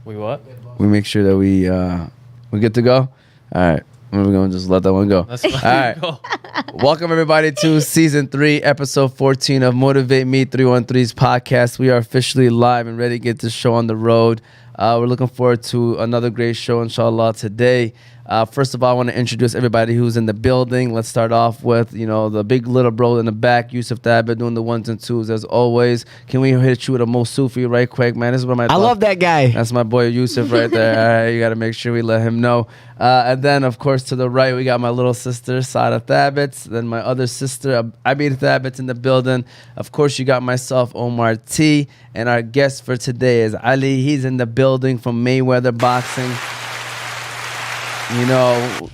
We what? We make sure that we good to go. All right, we're gonna just let that one go. That's fine. All right. Go. Welcome everybody to season 3, episode 14 of Motivate Me 313's podcast. We are officially live and ready to get this show on the road. We're looking forward to another great show, inshallah, today. First of all, I want to introduce everybody who's in the building. Let's start off with, the big little bro in the back, Yusuf Thabit, doing the ones and twos as always. Can we hit you with a Mo Sufi right quick, man? This is what I love that guy. That's my boy Yusuf right there. All right, you got to make sure we let him know. And then, of course, to the right, we got my little sister, Sada Thabit. Then my other sister, Abid Thabit, in the building. Of course, you got myself, Omar T. And our guest for today is Ali. He's in the building from Mayweather Boxing.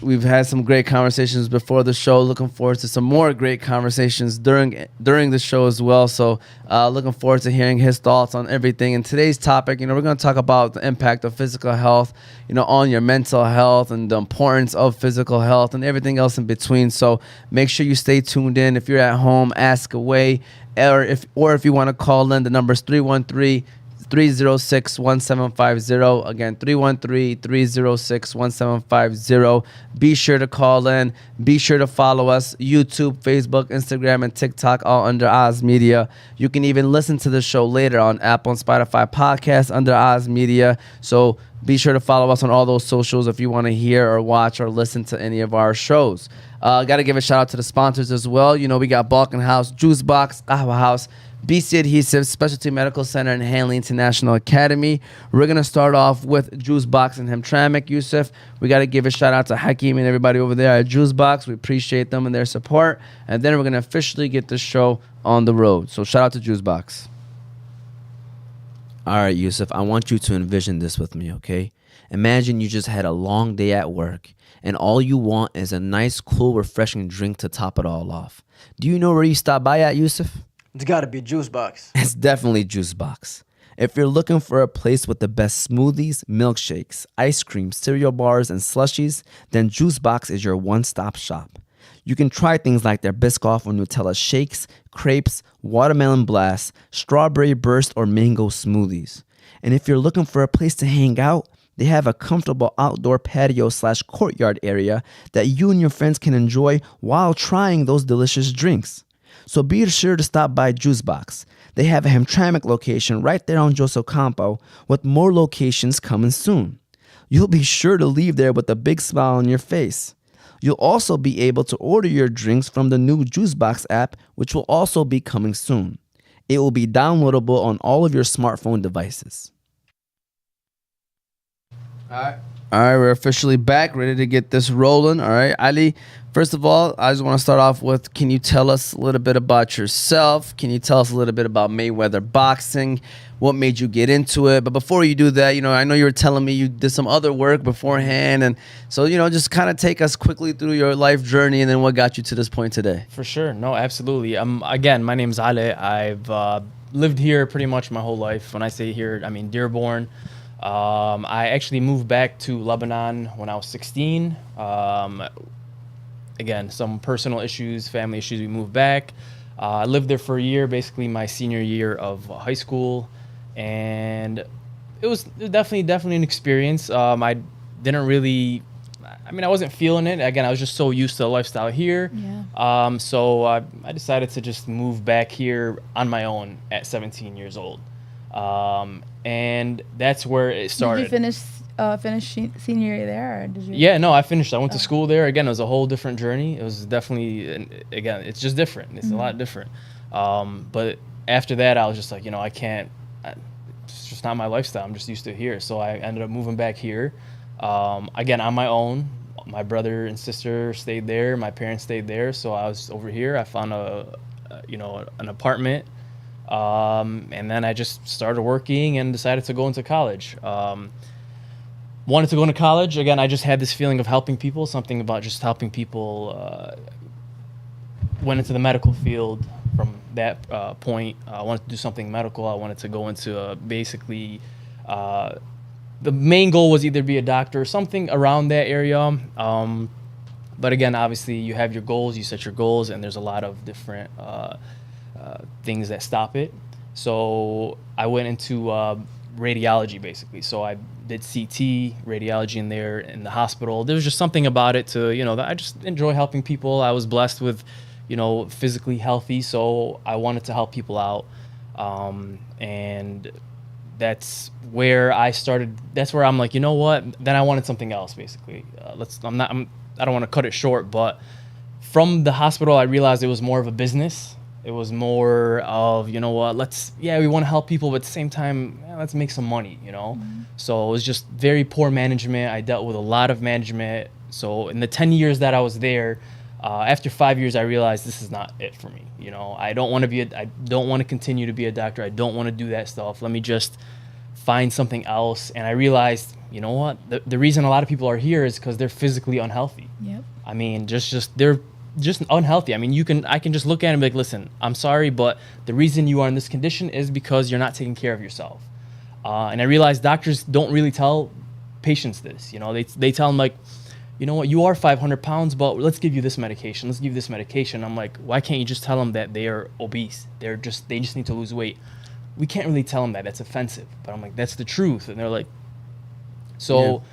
We've had some great conversations before the show. Looking forward to some more great conversations during the show as well. So looking forward to hearing his thoughts on everything. And today's topic, we're going to talk about the impact of physical health, on your mental health and the importance of physical health and everything else in between. So make sure you stay tuned in. If you're at home, ask away. Or if you want to call in, the number is 313-306-1750. Again, 313-306-1750. Be sure to call in. Be sure to follow us. YouTube, Facebook, Instagram, and TikTok, all under Oz Media. You can even listen to the show later on Apple and Spotify podcasts under Oz Media. So be sure to follow us on all those socials if you want to hear or watch or listen to any of our shows. Got to give a shout out to the sponsors as well. We got Balkan House, Juice Box, Qahwah House, BC Adhesives, Specialty Medical Center, and Hanley International Academy. We're going to start off with Juice Box and Hamtramck, Yusuf. We got to give a shout out to Hakeem and everybody over there at Juice Box. We appreciate them and their support. And then we're going to officially get the show on the road. So shout out to Juice Box. All right, Yusuf, I want you to envision this with me, okay? Imagine you just had a long day at work, and all you want is a nice, cool, refreshing drink to top it all off. Do you know where you stop by at, Yusuf? It's got to be Juice Box. It's definitely Juice Box. If you're looking for a place with the best smoothies, milkshakes, ice cream, cereal bars, and slushies, then Juice Box is your one-stop shop. You can try things like their Biscoff or Nutella shakes, crepes, watermelon blast, strawberry burst, or mango smoothies. And if you're looking for a place to hang out, they have a comfortable outdoor patio/courtyard area that you and your friends can enjoy while trying those delicious drinks. So be sure to stop by Juice Box. They have a Hamtramck location right there on Joseph Campo, with more locations coming soon. You'll be sure to leave there with a big smile on your face. You'll also be able to order your drinks from the new Juice Box app, which will also be coming soon. It will be downloadable on all of your smartphone devices. All right, we're officially back, ready to get this rolling. All right, Ali, first of all, I just want to start off with, can you tell us a little bit about yourself? Can you tell us a little bit about Mayweather Boxing? What made you get into it? But before you do that, I know you were telling me you did some other work beforehand. And so, just kind of take us quickly through your life journey and then what got you to this point today. For sure. No, absolutely. Again, my name's Ale. I've lived here pretty much my whole life. When I say here, I mean Dearborn. I actually moved back to Lebanon when I was 16. Again, some personal issues, family issues, we moved back. I lived there for a year, basically my senior year of high school. And it was definitely an experience. I wasn't feeling it. Again, I was just so used to the lifestyle here. Yeah. So I decided to just move back here on my own at 17 years old. And that's where it started. Did you finish senior year there? Or did you? Yeah, no, I finished. I went to school there. Again, it was a whole different journey. It was definitely, again, it's just different. It's a lot different. But after that, I was just like, I can't, it's just not my lifestyle. I'm just used to it here. So I ended up moving back here. Again, on my own. My brother and sister stayed there. My parents stayed there. So I was over here. I found an apartment. And then I just started working and decided to go into college. Wanted to go into college. Again, I just had this feeling of helping people, something about just helping people. Went into the medical field from that point. I wanted to do something medical. I wanted to go into basically the main goal was either be a doctor or something around that area. But again, obviously, you have your goals, you set your goals, and there's a lot of different things that stop it. So I went into radiology basically. So I did CT, radiology in there in the hospital. There was just something about it to, that I just enjoy helping people. I was blessed with, physically healthy, so I wanted to help people out. And that's where I started. That's where I'm like, you know what? Then I wanted something else basically. I don't want to cut it short, but from the hospital, I realized it was more of a business. It was more of, we want to help people, but at the same time, let's make some money, So it was just very poor management. I dealt with a lot of management. So in the 10 years that I was there, after 5 years, I realized this is not it for me. I don't want to continue to be a doctor. I don't want to do that stuff. Let me just find something else. And I realized, you know what? The reason a lot of people are here is because they're physically unhealthy. Yep. I mean, they're just unhealthy. I mean, I can just look at it and be like, listen, I'm sorry, but the reason you are in this condition is because you're not taking care of yourself. And I realized doctors don't really tell patients this. They tell them like, you know what, you are 500 pounds, but let's give you this medication. Let's give you this medication. I'm like, why can't you just tell them that they are obese? They just need to lose weight. We can't really tell them that. That's offensive. But I'm like, that's the truth. And they're like, so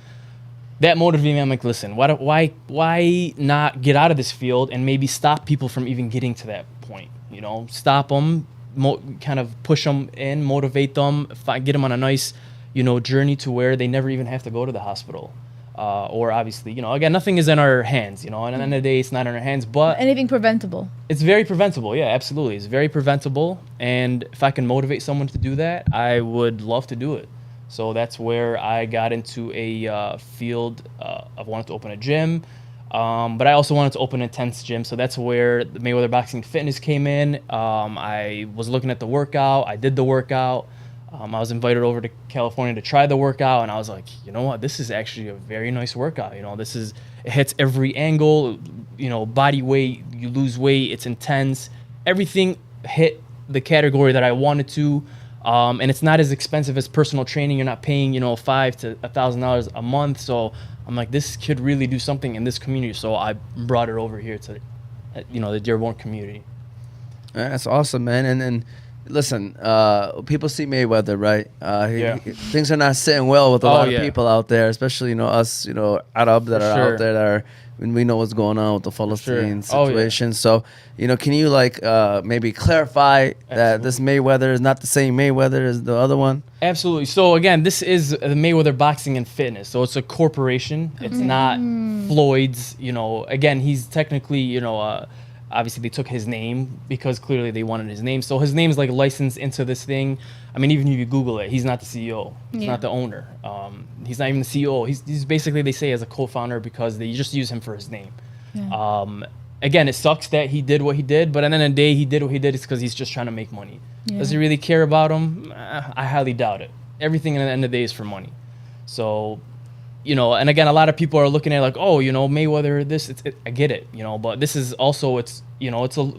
that motivated me. I'm like, listen, why not get out of this field and maybe stop people from even getting to that point? Stop them, kind of push them in, motivate them, get them on a nice, journey to where they never even have to go to the hospital. Or obviously, again, nothing is in our hands, and at the end of the day, it's not in our hands, but anything preventable. It's very preventable. Yeah, absolutely. It's very preventable. And if I can motivate someone to do that, I would love to do it. So that's where I got into a field of wanting to open a gym. But I also wanted to open an intense gym. So that's where the Mayweather Boxing Fitness came in. I was looking at the workout. I did the workout. I was invited over to California to try the workout, and I was like, you know what, this is actually a very nice workout. It hits every angle, body weight, you lose weight, it's intense. Everything hit the category that I wanted to, and it's not as expensive as personal training. You're not paying, $5,000 to $1,000 a month. So I'm like, this could really do something in this community. So I brought it over here to, the Dearborn community. That's awesome, man. And listen, people see Mayweather, right? Things are not sitting well with a lot of people out there, especially us, Arab that are out there that are. We know what's going on with the Palestinian situation. So, can you maybe clarify that this Mayweather is not the same Mayweather as the other one? Absolutely. So again, this is the Mayweather Boxing and Fitness. So it's a corporation. It's not Floyd's. Again, he's technically, obviously they took his name because clearly they wanted his name. So his name is licensed into this thing. I mean, even if you Google it, he's not the CEO. He's not the owner. He's not even the CEO. He's basically, they say, as a co-founder because they just use him for his name. Yeah. Again, it sucks that he did what he did, but at the end of the day, he did what he did is because he's just trying to make money. Yeah. Does he really care about him? I highly doubt it. Everything at the end of the day is for money. So, and again, a lot of people are looking at Mayweather, this, I get it, but this is also, it's a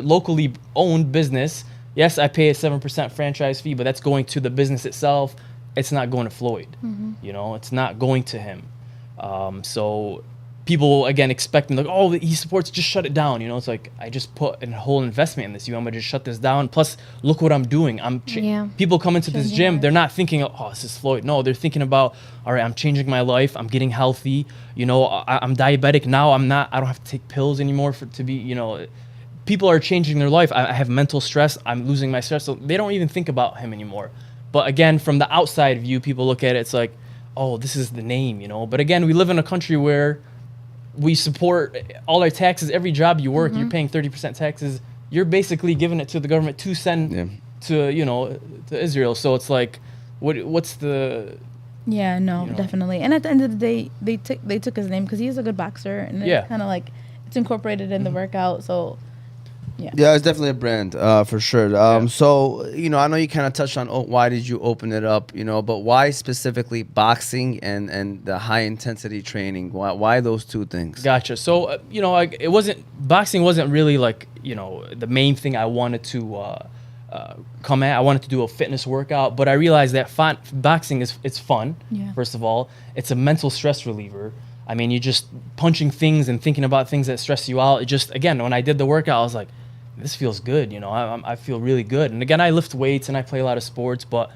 locally owned business. Yes, I pay a 7% franchise fee, but that's going to the business itself. It's not going to Floyd. It's not going to him. So people, again, expect me he supports, just shut it down. It's like, I just put a whole investment in this. I'm going to just shut this down. Plus, look what I'm doing. People come into this gym, they're not thinking, this is Floyd. No, they're thinking about, all right, I'm changing my life. I'm getting healthy. I'm diabetic. Now I don't have to take pills anymore to be, people are changing their life. I have mental stress. I'm losing my stress. So they don't even think about him anymore. But again, from the outside view, people look at it, it's like, this is the name, But again, we live in a country where we support all our taxes. Every job you work, you're paying 30% taxes. You're basically giving it to the government to send to Israel. So it's like, what's the? Yeah, no, definitely. And at the end of the day, they took his name because he's a good boxer, and it's kind of it's incorporated in the workout. So. Yeah, it's definitely a brand for sure. So, I know you kind of touched on why did you open it up, but why specifically boxing and the high intensity training? Why those two things? Gotcha. So, boxing wasn't really the main thing I wanted to come at. I wanted to do a fitness workout, but I realized that boxing it's fun. Yeah. First of all, it's a mental stress reliever. I mean, you're just punching things and thinking about things that stress you out. It just, again, when I did the workout, I was like, this feels good. I feel really good. And again, I lift weights and I play a lot of sports, but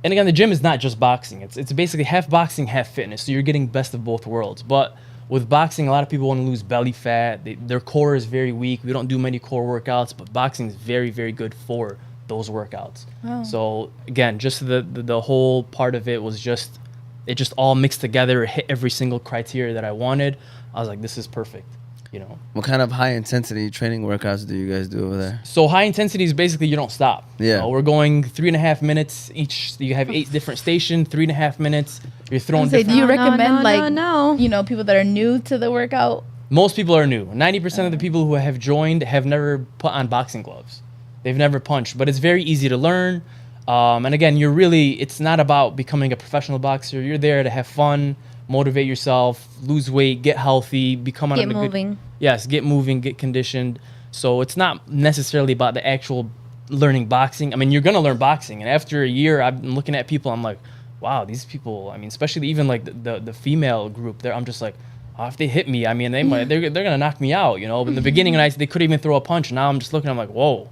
and again, the gym is not just boxing. It's basically half boxing, half fitness. So you're getting best of both worlds. But with boxing, a lot of people want to lose belly fat. Their core is very weak. We don't do many core workouts, but boxing is very, very good for those workouts. Wow. So again, just the whole part of it was just, it just all mixed together. It hit every single criteria that I wanted. I was like, this is perfect. You know. What kind of high intensity training workouts do you guys do over there? So high intensity is basically you don't stop. Yeah. You know, we're going 3.5 minutes each. You have 8 different stations, 3.5 minutes. You're throwing different. Do you recommend no. you know, people that are new to the workout? Most people are new. 90% of the people who have joined have never put on boxing gloves. They've never punched, but it's very easy to learn. And again, it's not about becoming a professional boxer. You're there to have fun, motivate yourself, lose weight, get healthy, become get moving. Get moving, get conditioned. So it's not necessarily about the actual learning boxing. I mean, you're gonna learn boxing, and after a year, I've been looking at people. I'm like, wow, these people. I mean, especially even like the female group. I'm just like, oh, if they hit me, I mean, they're gonna knock me out, you know. But in the beginning, they couldn't even throw a punch. Now I'm just looking. I'm like, whoa.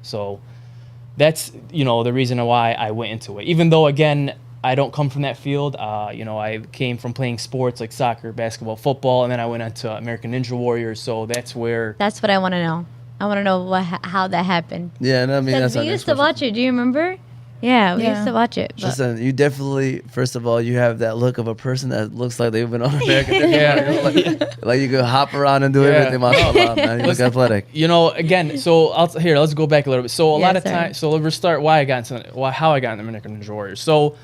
So that's, you know, the reason why I went into it. Even though, again, I don't come from that field. You know, I came from playing sports like soccer, basketball, football, and then I went into American Ninja Warrior. So that's where. That's what I want to know. I want to know how that happened. Yeah, no, I mean, that's we used to watch it. Do you remember? Yeah, we used to watch it. Listen, you definitely, first of all, you have that look of a person that looks like they've been on American Ninja. like you could hop around and do everything. Mashallah, man. You look athletic. You know, again, so let's go back a little bit. So a lot of times, so let's start how I got into American Ninja Warrior. So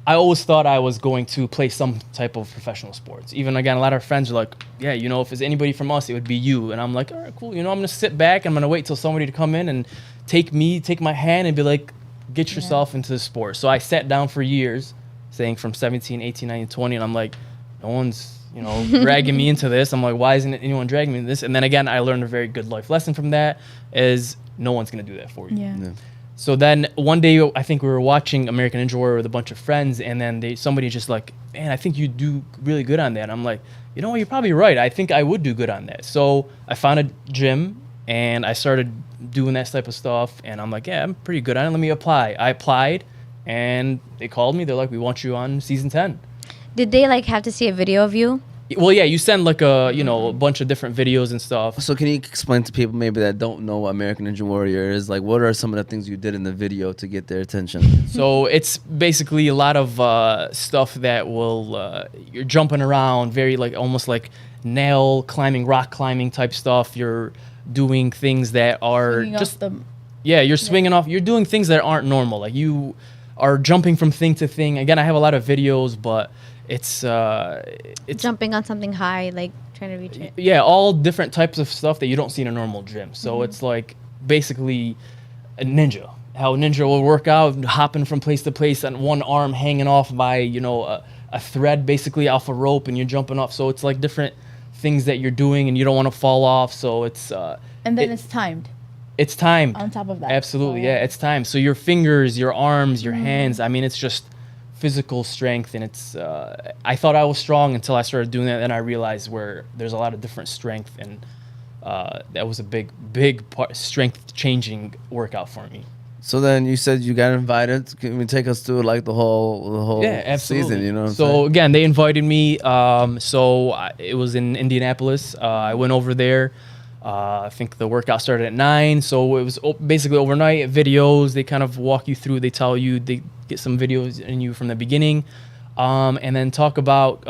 I always thought I was going to play some type of professional sports. Even, again, a lot of friends are like, yeah, you know, if it's anybody from us, it would be you. And I'm like, all right, cool. You know, I'm going to sit back. I'm going to wait till somebody to come in and take my hand and be like, get yourself into the sport. So I sat down for years, saying from 17, 18, 19, 20, and I'm like, no one's, you know, dragging me into this. I'm like, why isn't anyone dragging me into this? And then again, I learned a very good life lesson from that is no one's going to do that for you. Yeah. So then one day, I think we were watching American Ninja Warrior with a bunch of friends, and then somebody just like, man, I think you do really good on that. And I'm like, you know what, you're probably right. I think I would do good on that. So I found a gym, and I started doing that type of stuff, and I'm like, yeah, I'm pretty good on it. Let me apply. I applied, and they called me. They're like, we want you on season 10. Did they like have to see a video of you? Well, yeah, you send like a bunch of different videos and stuff. So can you explain to people maybe that don't know what American Ninja Warrior is? Like, what are some of the things you did in the video to get their attention? So it's basically a lot of stuff that will, you're jumping around, very like almost like nail climbing, rock climbing type stuff. You're doing things that are you're swinging off. You're doing things that aren't normal. Like you are jumping from thing to thing. Again, I have a lot of videos, but it's jumping on something high, like trying to reach it. Yeah, all different types of stuff that you don't see in a normal gym. So it's like basically a ninja. How a ninja will work out, hopping from place to place on one arm hanging off by, you know, a thread basically off a rope, and you're jumping off. So it's like different things that you're doing, and you don't want to fall off. So it's and then it's timed. It's timed. On top of that. Absolutely, yeah, it's timed. So your fingers, your arms, your hands. I mean, it's just physical strength, and it's I thought I was strong until I started doing that, and I realized where there's a lot of different strength, and that was a big part, strength changing workout for me. So then you said you got invited. Can you take us through like the whole season? You know what I'm saying? Again, they invited me. It was in Indianapolis. I went over there. I think the workout started at 9, so it was basically overnight videos. They kind of walk you through. They tell you, they get some videos in you from the beginning, and then talk about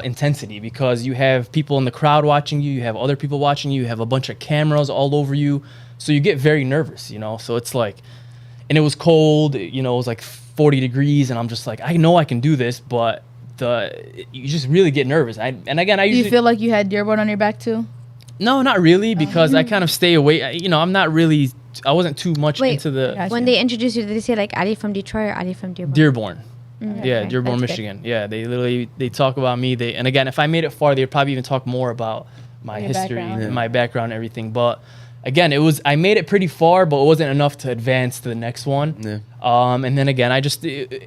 intensity, because you have people in the crowd watching you. You have other people watching you. You have a bunch of cameras all over you, so you get very nervous, you know. So it's like, and it was cold. You know, it was like 40 degrees, and I'm just like, I know I can do this, but you just really get nervous. Do you feel like you had Dearborn on your back too? No, not really, because I kind of stay away. You know, I wasn't too much into the. Gotcha. When they introduced you, did they say like Ali from Detroit or Ali from Dearborn? Dearborn. Okay. Yeah, Dearborn, Michigan. Good. Yeah, they talk about me. And again, if I made it far, they'd probably even talk more about my history and my background and everything. But again, I made it pretty far, but it wasn't enough to advance to the next one. Yeah. And then again,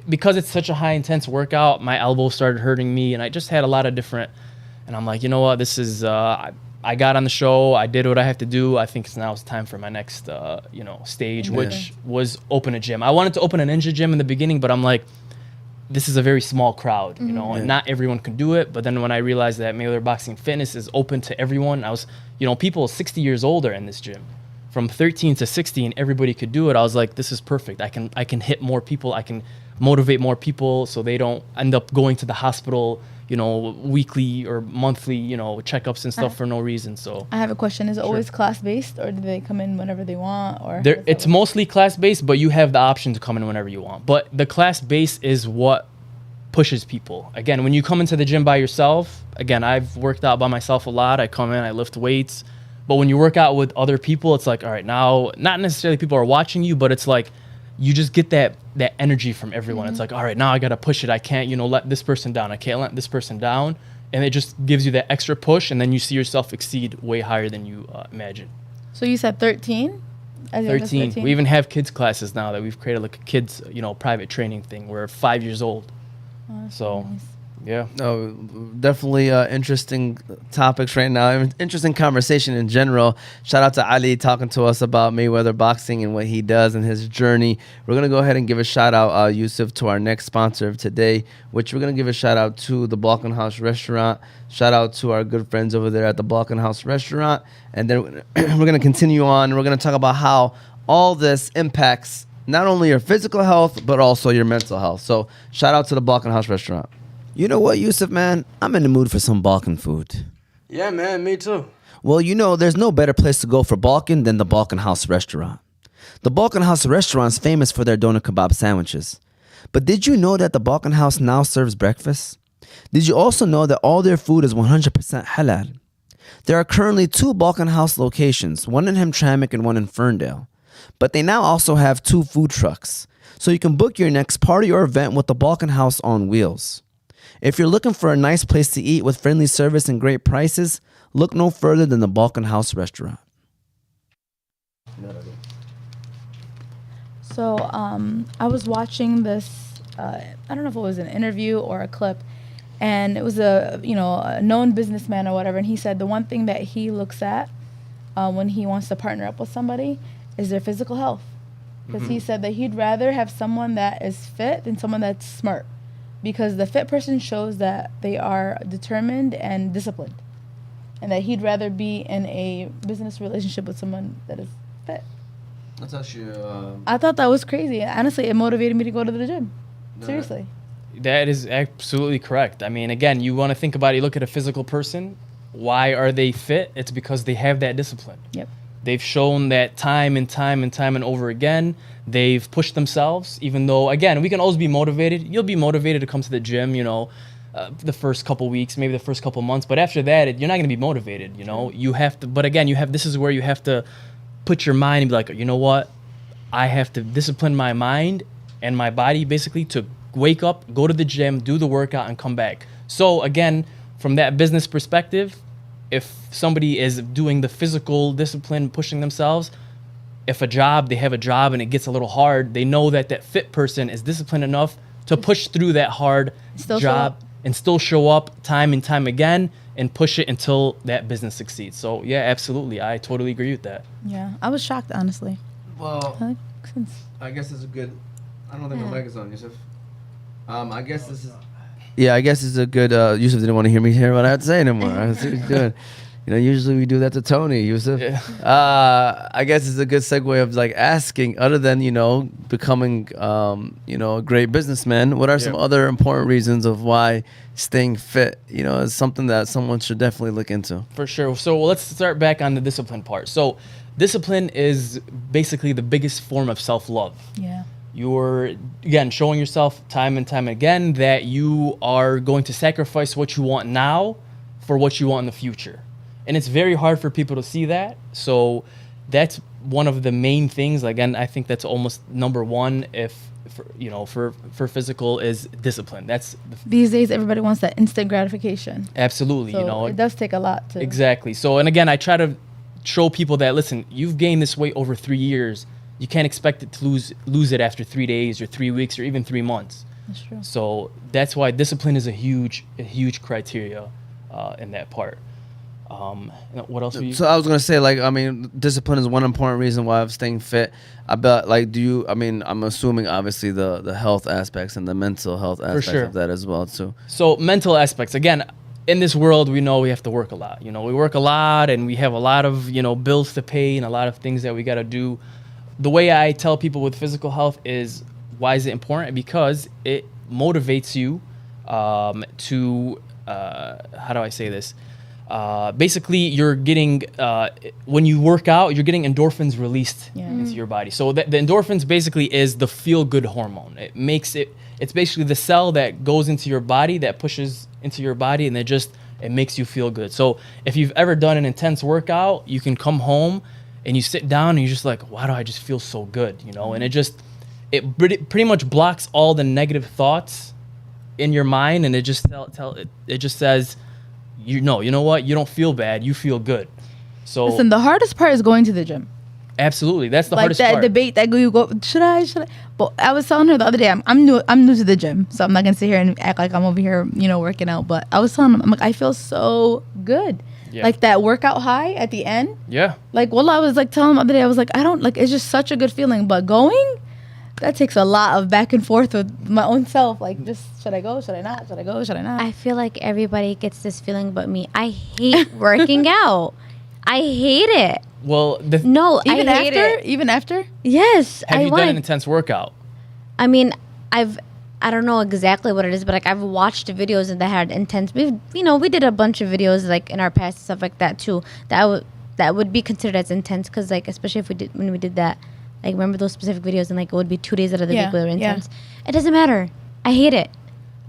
because it's such a high intense workout, my elbow started hurting me, and I just had a lot of different. And I'm like, you know what, this is. I got on the show. I did what I have to do. I think it's time for my next, stage, which was open a gym. I wanted to open a ninja gym in the beginning, but I'm like, this is a very small crowd, and not everyone can do it. But then when I realized that Mayweather Boxing Fitness is open to everyone, I was, people 60 years old are in this gym, from 13 to 60, and everybody could do it. I was like, this is perfect. I can hit more people. I can motivate more people so they don't end up going to the hospital, weekly or monthly, checkups and stuff for no reason. So I have a question. Is it always class-based, or do they come in whenever they want? Or it's mostly class-based, but you have the option to come in whenever you want. But the class-based is what pushes people. Again, when you come into the gym by yourself, again, I've worked out by myself a lot. I come in, I lift weights. But when you work out with other people, it's like, all right, now, not necessarily people are watching you, but it's like, you just get that energy from everyone. It's like, all right, now I got to push it. I can't, let this person down. I can't let this person down. And it just gives you that extra push. And then you see yourself exceed way higher than you imagine. So you said 13? 13. We even have kids classes now that we've created like a kids, private training thing. We're 5 years old. Oh, so, nice. Yeah. No, definitely interesting topics right now. Interesting conversation in general. Shout out to Ali talking to us about Mayweather Boxing and what he does and his journey. We're going to go ahead and give a shout out, Yusuf, to our next sponsor of today, which we're going to give a shout out to the Balkan House Restaurant. Shout out to our good friends over there at the Balkan House Restaurant. And then we're going to continue on. We're going to talk about how all this impacts not only your physical health, but also your mental health. So shout out to the Balkan House Restaurant. You know what, Yusuf, man? I'm in the mood for some Balkan food. Yeah, man, me too. Well, there's no better place to go for Balkan than the Balkan House Restaurant. The Balkan House Restaurant is famous for their doner kebab sandwiches. But did you know that the Balkan House now serves breakfast? Did you also know that all their food is 100% halal? There are currently 2 Balkan House locations, one in Hamtramck and one in Ferndale. But they now also have 2 food trucks, so you can book your next party or event with the Balkan House on wheels. If you're looking for a nice place to eat with friendly service and great prices, look no further than the Balkan House Restaurant. So I was watching this, I don't know if it was an interview or a clip, and it was a known businessman or whatever, and he said the one thing that he looks at when he wants to partner up with somebody is their physical health. Because he said that he'd rather have someone that is fit than someone that's smart. Because the fit person shows that they are determined and disciplined. And that he'd rather be in a business relationship with someone that is fit. That's actually... I thought that was crazy. Honestly, it motivated me to go to the gym. Seriously. That is absolutely correct. I mean, again, you want to think about it. You look at a physical person. Why are they fit? It's because they have that discipline. Yep. They've shown that time and time and time and over again. They've pushed themselves, even though, again, we can always be motivated. You'll be motivated to come to the gym, the first couple weeks, maybe the first couple months. But after that, you're not going to be motivated, You have to, but again, this is where you have to put your mind and be like, you know what? I have to discipline my mind and my body basically to wake up, go to the gym, do the workout, and come back. So again, from that business perspective, if somebody is doing the physical discipline, pushing themselves, if they have a job and it gets a little hard, they know that fit person is disciplined enough to push through that hard job and still show up time and time again and push it until that business succeeds. So yeah, absolutely. I totally agree with that. Yeah, I was shocked, honestly. Well, That makes sense. I guess it's a good... I don't think my mic is on, Yusuf. I guess this is... Yeah, I guess it's a good... Yusuf didn't want to hear what I had to say anymore. I see what he's doing. Usually we do that to Tony, Yusuf. Yeah. I guess it's a good segue of asking, other than, becoming, a great businessman, what are some other important reasons of why staying fit, is something that someone should definitely look into? For sure. So let's start back on the discipline part. So discipline is basically the biggest form of self-love. Yeah. You're, again, showing yourself time and time again that you are going to sacrifice what you want now for what you want in the future. And it's very hard for people to see that. So that's one of the main things. Again, I think that's almost number one for physical is discipline. These days, everybody wants that instant gratification. Absolutely. So it does take a lot to... Exactly. So, and again, I try to show people that, listen, you've gained this weight over 3 years. You can't expect it to lose it after 3 days or 3 weeks or even 3 months. That's true. So that's why discipline is a huge criteria in that part. What else? Were you? So I was gonna say, like, I mean, discipline is one important reason why I'm staying fit. I bet, like, I'm assuming obviously the health aspects and the mental health aspects sure. of that as well too. So mental aspects, again, in this world, we know we have to work a lot. You know, we work a lot and we have a lot of, bills to pay and a lot of things that we got to do. The way I tell people with physical health is, why is it important? Because it motivates you to, how do I say this? Basically, you're getting, when you work out, you're getting endorphins released into your body. So the endorphins basically is the feel-good hormone. It's basically the cell that goes into your body, that pushes into your body, and it makes you feel good. So if you've ever done an intense workout, you can come home and you sit down and you're just like, why do I just feel so good? And it pretty much blocks all the negative thoughts in your mind, and it just it just says, you know what? You don't feel bad. You feel good. So listen, the hardest part is going to the gym. Absolutely, that's the like hardest that part. debate that you go, should I? But I was telling her the other day, I'm new to the gym, so I'm not gonna sit here and act like I'm over here, working out. But I was telling him, I'm like, I feel so good. Yeah. Like that workout high at the end. Yeah. Like, I was like telling him the other day, I was like, I don't like. It's just such a good feeling. But going, that takes a lot of back and forth with my own self. Like, just should I go? Should I not? Should I go? Should I not? I feel like everybody gets this feeling but me. I hate working out. I hate it. Well, even after? Yes. Have you done an intense workout? I mean, I don't know exactly what it is, but like I've watched videos that had intense. We did a bunch of videos like in our past and stuff like that too. That would be considered as intense, because like especially when we did that, like remember those specific videos, and like it would be 2 days out of the week we were intense. Yeah. It doesn't matter. I hate it.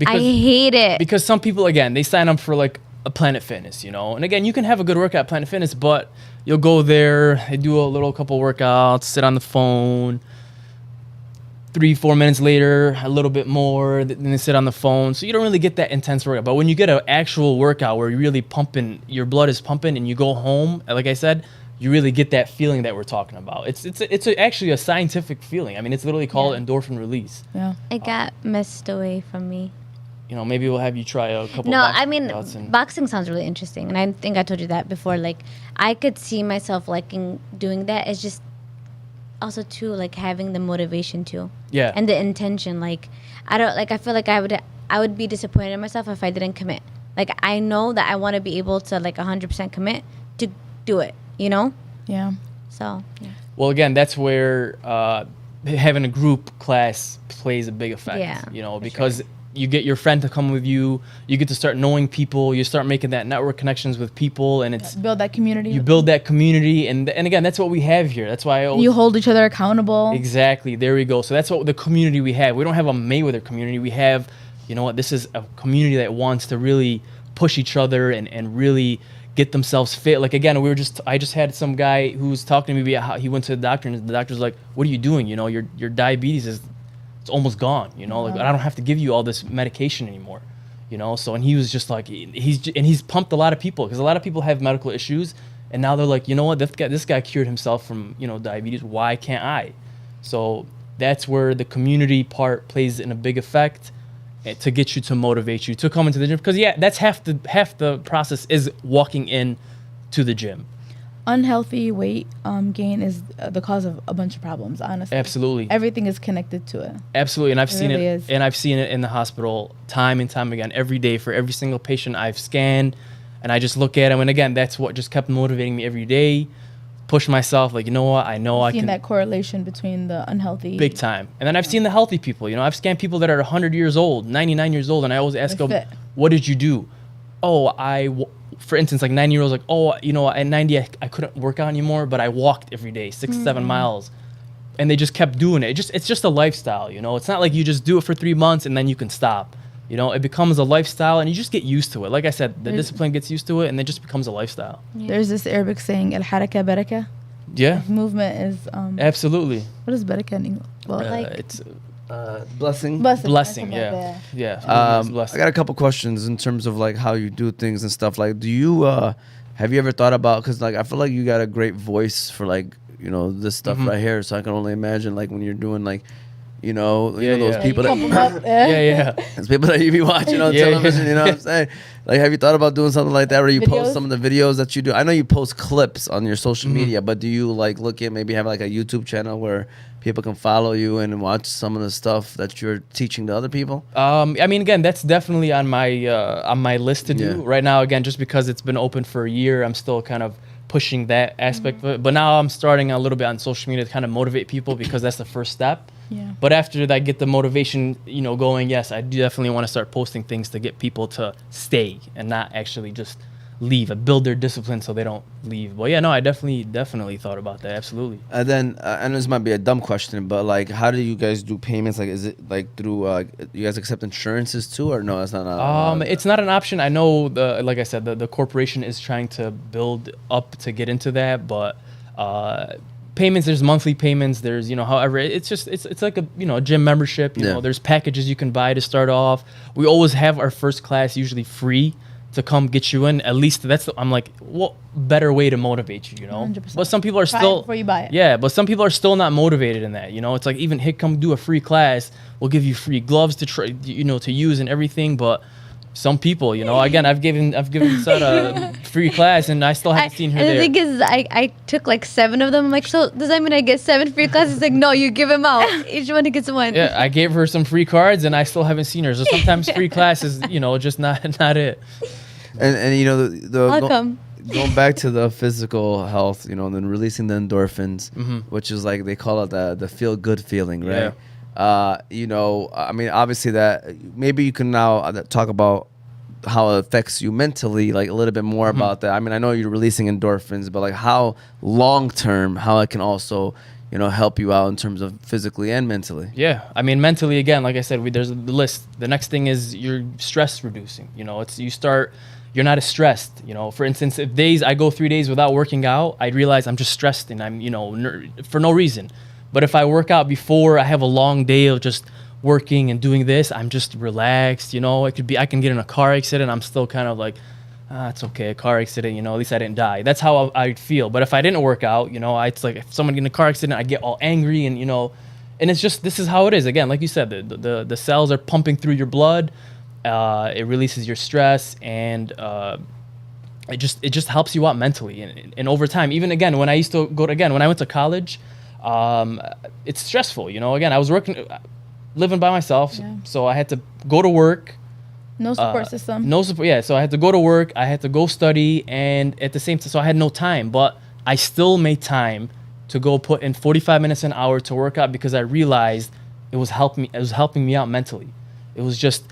I hate it. Because some people, again, they sign up for like a Planet Fitness, and again, you can have a good workout at Planet Fitness, but you'll go there, they do a couple workouts, sit on the phone. 3-4 minutes later, a little bit more, then they sit on the phone. So you don't really get that intense workout. But when you get an actual workout where you're really pumping, your blood is pumping, and you go home, like I said, you really get that feeling that we're talking about. It's actually a scientific feeling. I mean, it's literally called endorphin release. Yeah. It got missed away from me. Maybe we'll have you try a couple. No, I mean, boxing sounds really interesting, and I think I told you that before. Like, I could see myself liking doing that. It's just also too like having the motivation too. Yeah. And the intention. Like, I feel like I would be disappointed in myself if I didn't commit. Like, I know that I want to be able to like 100% commit to do it. Yeah. So. Yeah. Well, again, that's where having a group class plays a big effect. Yeah. Because you get your friend to come with you. You get to start knowing people. You start making that network connections with people, and it's build that community. You build that community, and again, that's what we have here. That's why you hold each other accountable. Exactly. There we go. So that's what the community we have. We don't have a Mayweather community. We have, this is a community that wants to really push each other and really get themselves fit. Like, again, I just had some guy who was talking to me about how he went to the doctor, and the doctor's like, "What are you doing? Your diabetes it's almost gone, like I don't have to give you all this medication anymore, So, and he was just like, he's pumped a lot of people, because a lot of people have medical issues, and now they're like, you know what, this guy cured himself from, diabetes. Why can't I? So that's where the community part plays in a big effect, to get you, to motivate you to come into the gym, because that's half the process is walking in to the gym. Unhealthy weight gain is the cause of a bunch of problems, honestly. Absolutely. Everything is connected to it. Absolutely. And I've seen really it is. And I've seen it in the hospital time and time again, every day, for every single patient I've scanned, and I just look at them, and again, that's what just kept motivating me every day. Push myself, like, I know I can. That correlation between the unhealthy. Big time. And then I've seen the healthy people. I've scanned people that are 100 years old, 99 years old, and I always ask them, what did you do? For instance, like 90-year-olds, like, at 90, I couldn't work out anymore, but I walked every day, 6 to 7 miles. And they just kept doing it. It's just a lifestyle, It's not like you just do it for 3 months and then you can stop. It becomes a lifestyle, and you just get used to it. Like I said, the discipline gets used to it, and it just becomes a lifestyle. Yeah. There's this Arabic saying, al haraka baraka. Yeah. Movement is. Absolutely. What is baraka in English? Well, it's blessing. Blessing, yeah. Yeah. I got a couple questions in terms of like how you do things and stuff. Like, do you have you ever thought about, because like I feel like you got a great voice for like this stuff right here, so I can only imagine like when you're doing like You know, Yeah, those yeah. people Pump that 'em up. Yeah. those people that you be watching on Yeah, television. You know what I'm saying? Like, have you thought about doing something like that, where you post Videos? some of the videos that you do? I know you post clips on your social Mm-hmm. media, but do you like look at maybe have like a YouTube channel where people can follow you and watch some of the stuff that you're teaching to other people? I mean, again, that's definitely on my list to do Yeah. right now. Again, just because it's been open for a year, I'm still kind of pushing that aspect of it. But now I'm starting a little bit on social media to kind of motivate people, because that's the first step. Yeah. But after that, get the motivation, going. Yes, I do definitely want to start posting things to get people to stay and not actually just leave. Build their discipline so they don't leave. But yeah, no, I definitely thought about that. Absolutely. And then, I know this might be a dumb question, but like, how do you guys do payments? Like, is it like through, you guys accept insurances too, or no? That's not. It's not an option. I know like I said, the corporation is trying to build up to get into that, but payments, there's monthly payments, there's however, it's like a gym membership. You Yeah. know, there's packages you can buy to start off. We always have our first class usually free to come get you in. At least I'm like, what better way to motivate you, 100%. But some people are Try it still before you buy it. Yeah, but some people are still not motivated in that. It's like, even come do a free class, we'll give you free gloves to try, to use and everything. But some people, again, I've given Sara a free class and I still haven't seen her and there. the thing is, I took like 7 of them. I'm like, so does that mean I get 7 free classes? He's like, no, you give them out. Each one gets one. Yeah, I gave her some free cards and I still haven't seen her. So sometimes free classes, just not it. and I'll come. going back to the physical health, and then releasing the endorphins, which is like they call it the feel good feeling, right? I mean, obviously that maybe you can now talk about how it affects you mentally, like a little bit more about that. I mean, I know you're releasing endorphins, but like how long term, how it can also help you out in terms of physically and mentally. Yeah, I mean, mentally, again, like I said, there's the list. The next thing is you're stress reducing. You're not as stressed. For instance, if I go 3 days without working out, I realize I'm just stressed and I'm, for no reason. But if I work out before, I have a long day of just working and doing this, I'm just relaxed. I can get in a car accident, I'm still kind of like, it's okay, a car accident, at least I didn't die. That's how I feel. But if I didn't work out, it's like if someone get in a car accident, I get all angry and, and it's just, this is how it is. Again, like you said, the cells are pumping through your blood. It releases your stress and it just helps you out mentally. And over time, even again, when I went to college, it's stressful. Again, I was living by myself. Yeah. So I had to go to work. No support system. No support. Yeah, so I had to go to work. I had to go study, and at the same time, so I had no time. But I still made time to go put in 45 minutes an hour to work out because I realized it was helping me out mentally. It was just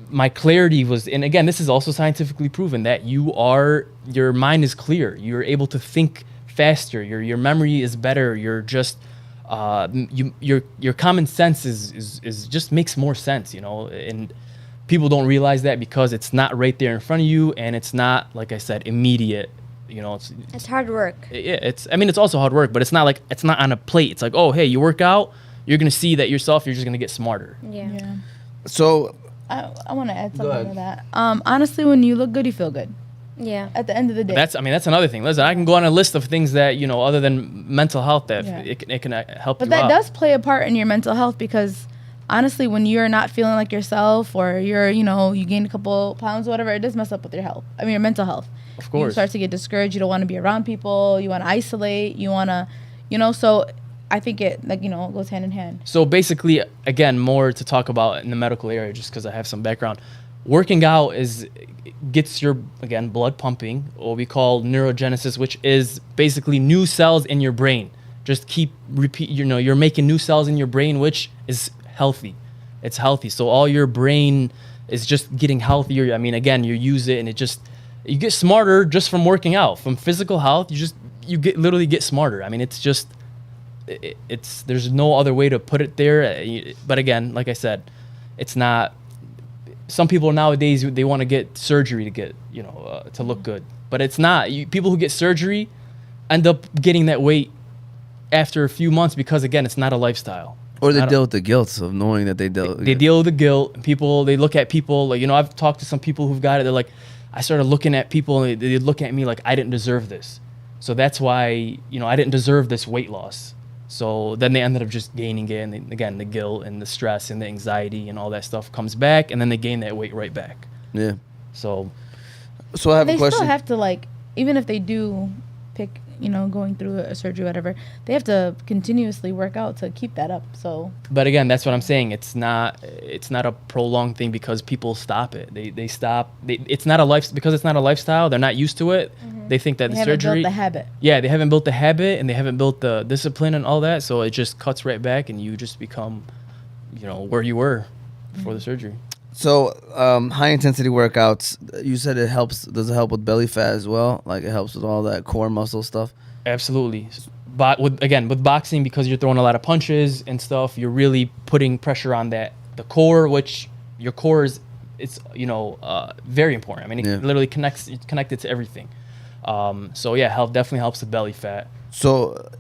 my clarity was, and again, this is also scientifically proven that your mind is clear. You're able to think faster. Your memory is better. You're just your common sense is just makes more sense, and people don't realize that because it's not right there in front of you, and it's not, like I said, immediate. It's hard work. Yeah, it's also hard work, but it's not on a plate. It's like, oh, hey, you work out, you're gonna see that yourself. You're just gonna get smarter. Yeah. So I want to add Go something ahead. to that. Honestly, when you look good, you feel good. Yeah. At the end of the day. That's another thing. Listen, I can go on a list of things that other than mental health that Yeah. it can help But you that out. does play a part in your mental health because honestly, when you're not feeling like yourself or you gain a couple pounds or whatever, it does mess up with your health. I mean, your mental health. Of course. You start to get discouraged. You don't want to be around people. You want to isolate. You want to, so I think it goes hand in hand. So basically, again, more to talk about in the medical area, just because I have some background. Working out gets your, again, blood pumping, what we call neurogenesis, which is basically new cells in your brain. Just you're making new cells in your brain, which is healthy. It's healthy. So all your brain is just getting healthier. I mean, again, you use it and you get smarter just from working out. From physical health, you literally get smarter. I mean, it's just, there's no other way to put it there. But again, like I said, it's not. Some people nowadays, they want to get surgery to get to look good, but it's not. People who get surgery end up getting that weight after a few months because, again, it's not a lifestyle. or they deal with the guilt of knowing that they deal. They deal with the guilt. They look at people like, I've talked to some people who've got it. They're like, I started looking at people and they look at me like I didn't deserve this. So that's why, I didn't deserve this weight loss. So then they ended up just gaining it, and again, the guilt and the stress and the anxiety and all that stuff comes back, and then they gain that weight right back. Yeah. So I have They a question. still have to, like, even if they do pick, going through a surgery or whatever, they have to continuously work out to keep that up. So, but again, that's what I'm saying. It's not a prolonged thing because people stop it. They stop. It's not a because it's not a lifestyle. They're not used to it. They think that they the haven't surgery. built the habit. Yeah, they haven't built the habit and they haven't built the discipline and all that. So it just cuts right back, and you just become, where you were before the surgery. So, high intensity workouts, you said it helps. Does it help with belly fat as well? Like it helps with all that core muscle stuff? Absolutely. But with boxing, because you're throwing a lot of punches and stuff, you're really putting pressure on the core, which your core is, it's very important. I mean, it literally it's connected to everything. So yeah, definitely helps with belly fat. So,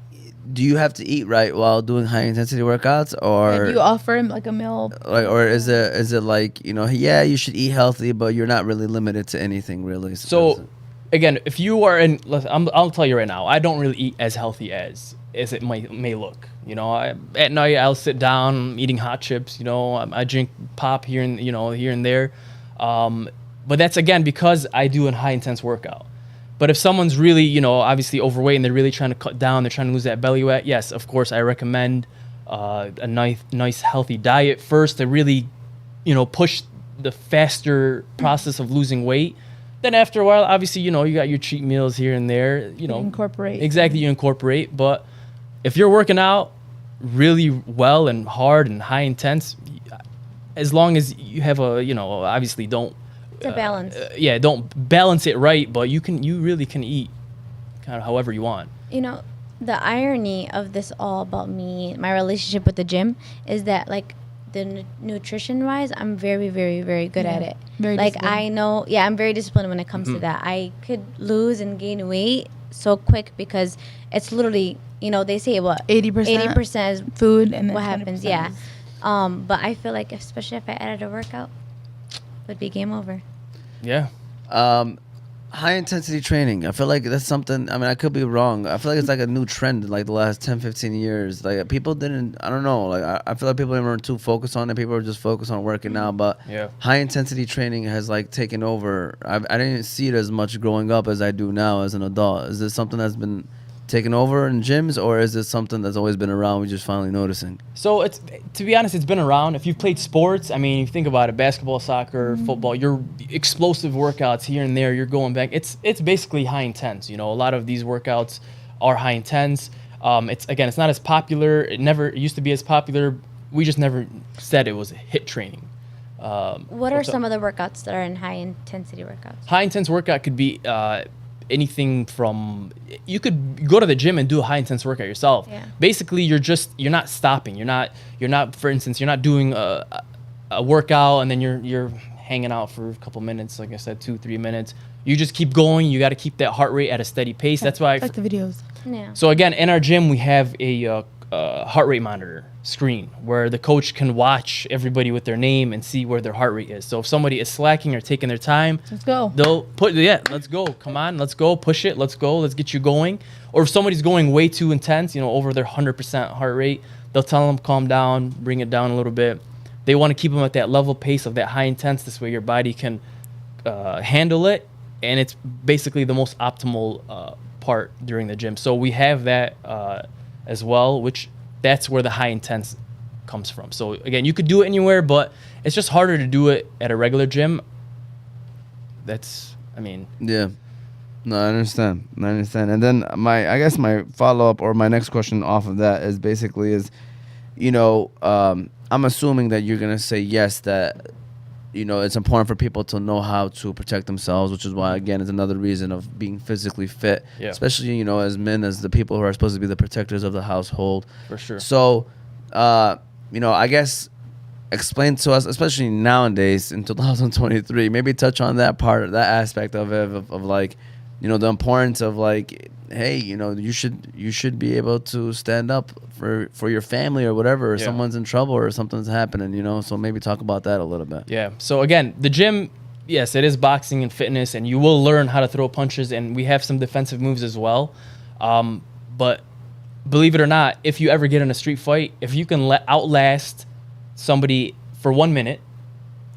do you have to eat right while doing high intensity workouts, or Do you offer him like a meal? or is it like you should eat healthy, but you're not really limited to anything really? So again, if you are I'll tell you right now, I don't really eat as healthy as it may look. At night I'll sit down, I'm eating hot chips. I drink pop here and there. But that's again because I do a high intense workout. But if someone's really, obviously overweight and they're really trying to cut down, they're trying to lose that belly fat, yes, of course, I recommend a nice, healthy diet first to really, push the faster process of losing weight. Then after a while, obviously, you got your cheat meals here and there, Incorporate. Exactly, you incorporate. But if you're working out really well and hard and high intense, as long as you have obviously don't. It's a balance. Don't balance it right, but you really can eat kind of however you want. The irony of this all about me, my relationship with the gym, is that like the nutrition wise, I'm very, very, very good at it. Very like disciplined. I know, I'm very disciplined when it comes to that. I could lose and gain weight so quick because it's literally, they say what 80% is food and then what happens. 20% Yeah. is- But I feel like especially if I added a workout, it would be game over. Yeah. High intensity training, I feel like that's something, I mean, I could be wrong. I feel like it's like a new trend in like the last 10, 15 years. Like people didn't, I don't know, like I feel like people weren't too focused on it. People were just focused on working out, but Yeah. high intensity training has like taken over. I didn't see it as much growing up as I do now as an adult. Is this something that's been taken over in gyms, or is this something that's always been around, we're just finally noticing? So it's, to be honest, it's been around. If you've played sports, I mean, if you think about it, basketball, soccer, football, your explosive workouts here and there, you're going back. It's basically high intense. A lot of these workouts are high intense. It's not as popular. It used to be as popular. We just never said it was hit training. What are some of the workouts that are in high intensity workouts? High intense workout could be anything from, you could go to the gym and do a high intense workout yourself. Yeah. Basically, you're not stopping. You're not, for instance, you're not doing a workout and then you're hanging out for a couple minutes, like I said, 2-3 minutes. You just keep going. You got to keep that heart rate at a steady pace. That's why. Like the videos. Yeah. So again, in our gym, we have a heart rate monitor screen where the coach can watch everybody with their name and see where their heart rate is. So if somebody is slacking or taking their time, Let's go. they'll let's go. Come on, let's go. Push it. Let's go. Let's get you going. Or if somebody's going way too intense, over their 100% heart rate, they'll tell them calm down, bring it down a little bit. They want to keep them at that level pace of that high intense. This way your body can handle it. And it's basically the most optimal part during the gym. So we have that as well, which that's where the high intense comes from. So again, you could do it anywhere, but it's just harder to do it at a regular gym. Yeah. No, I understand. And then I guess my follow-up or my next question off of that is basically I'm assuming that you're going to say yes, that, it's important for people to know how to protect themselves, which is why, again, it's another reason of being physically fit, Yeah. especially, as men, as the people who are supposed to be the protectors of the household. For sure. So, I guess explain to us, especially nowadays in 2023, maybe touch on that part, that aspect of it, of like, the importance of like, hey, you should be able to stand up for your family or whatever, or Yeah. someone's in trouble or something's happening, so maybe talk about that a little bit. Yeah. So again, the gym, yes, it is boxing and fitness, and you will learn how to throw punches, and we have some defensive moves as well. But believe it or not, if you ever get in a street fight, if you can outlast somebody for 1 minute,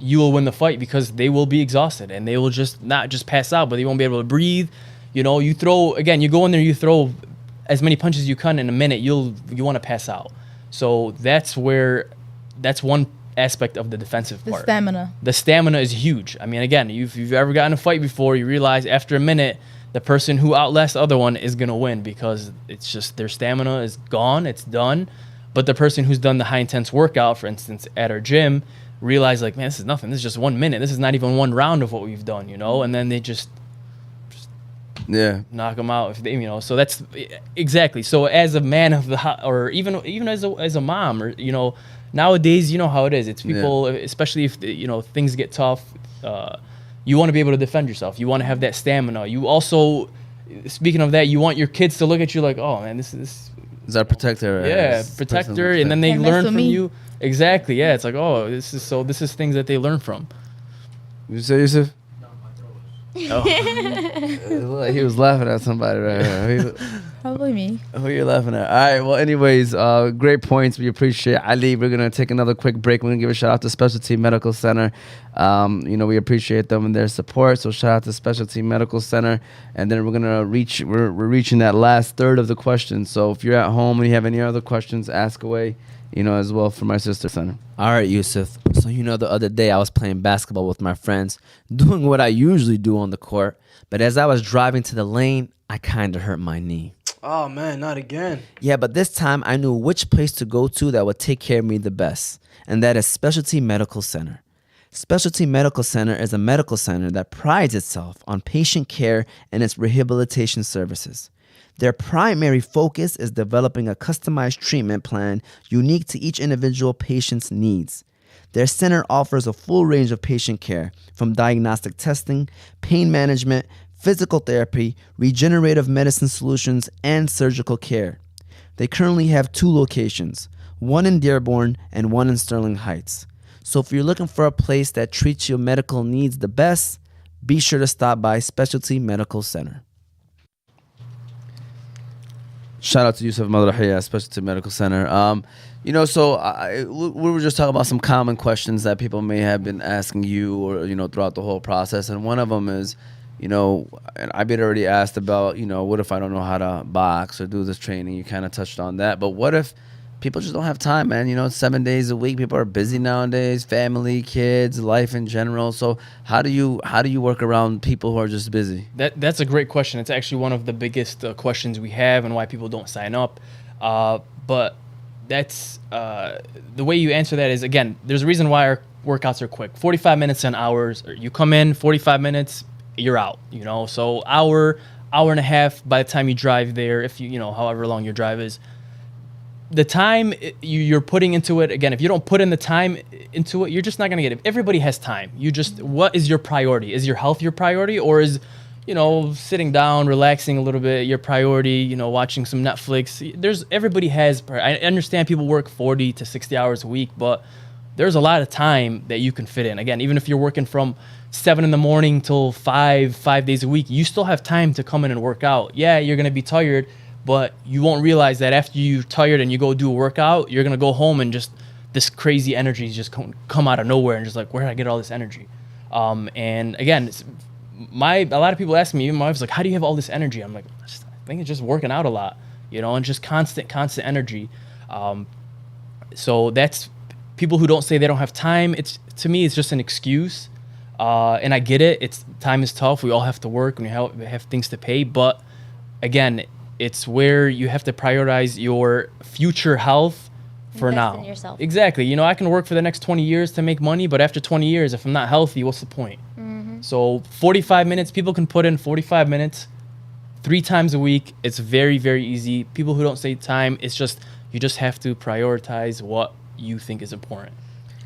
you will win the fight because they will be exhausted and they will just not just pass out, but they won't be able to breathe. You know, you go in there, you throw as many punches as you can in a minute, you want to pass out. So that's one aspect of the defensive part. The stamina is huge. I mean, again, if you've ever gotten a fight before, you realize after a minute, the person who outlasts the other one is going to win because it's just their stamina is gone, it's done. But the person who's done the high intense workout, for instance, at our gym, realize like, man, this is nothing. This is just 1 minute. This is not even one round of what we've done, you know? And then they just knock them out if they, you know. So that's exactly. So as a man of the or even as a mom, or you know, nowadays, you know how it is. It's people, especially if you know things get tough. You want to be able to defend yourself. You want to have that stamina. You also, speaking of that, you want your kids to look at you like, oh man, this is our protector. Yeah, protector, and then they learn from you. Exactly. Yeah, it's like, oh, this is things that they learn from. You say, Yusuf? Oh. He was laughing at somebody right here. Probably me. Who you laughing at? All right. Well, anyways, great points. We appreciate Ali. We're gonna take another quick break. We're gonna give a shout out to Specialty Medical Center. You know, we appreciate them and their support. So shout out to Specialty Medical Center. And then we're reaching that last third of the questions. So if you're at home and you have any other questions, ask away. You know, as well for my sister center. All right, Yusuf. So, you know, the other day I was playing basketball with my friends, doing what I usually do on the court. But as I was driving to the lane, I kind of hurt my knee. Oh, man, not again. Yeah, but this time I knew which place to go to that would take care of me the best. And that is Specialty Medical Center. Specialty Medical Center is a medical center that prides itself on patient care and its rehabilitation services. Their primary focus is developing a customized treatment plan unique to each individual patient's needs. Their center offers a full range of patient care, from diagnostic testing, pain management, physical therapy, regenerative medicine solutions, and surgical care. They currently have 2 locations, one in Dearborn and one in Sterling Heights. So if you're looking for a place that treats your medical needs the best, be sure to stop by Specialty Medical Center. Shout out to Yusuf Madrahiya, Specialty Medical Center. You know, so we were just talking about some common questions that people may have been asking you, or you know, throughout the whole process. And one of them is, you know, and I've been already asked about, you know, what if I don't know how to box or do this training? You kind of touched on that, but what if people just don't have time, man? You know, 7 days a week. People are busy nowadays. Family, kids, life in general. So how do you work around people who are just busy? That's a great question. It's actually one of the biggest questions we have, and why people don't sign up. But that's the way you answer that is, again, there's a reason why our workouts are quick. 45 minutes and hours. You come in, 45 minutes, you're out. You know, so hour and a half by the time you drive there. If you know, however long your drive is. The time you're putting into it, again, if you don't put in the time into it, you're just not going to get it. Everybody has time. What is your priority? Is your health your priority? Or is, you know, sitting down, relaxing a little bit your priority, you know, watching some Netflix? Everybody has, I understand people work 40 to 60 hours a week, but there's a lot of time that you can fit in. Again, even if you're working from 7 in the morning till 5 days a week, you still have time to come in and work out. Yeah, you're going to be tired, but you won't realize that after you're tired and you go do a workout, you're going to go home and just this crazy energy just come out of nowhere, and just like, where did I get all this energy? And again, a lot of people ask me, even my wife's like, how do you have all this energy? I'm like, I think it's just working out a lot, you know, and just constant energy. So that's people who don't say they don't have time. To me, it's just an excuse. And I get it. Time is tough. We all have to work and we have things to pay. But again, it's where you have to prioritize your future health for now. Invest in yourself. Exactly. You know, I can work for the next 20 years to make money, but after 20 years, if I'm not healthy, what's the point? Mm-hmm. So 45 minutes, people can put in 45 minutes 3 times a week. It's very, very easy. People who don't say time, it's just, you just have to prioritize what you think is important.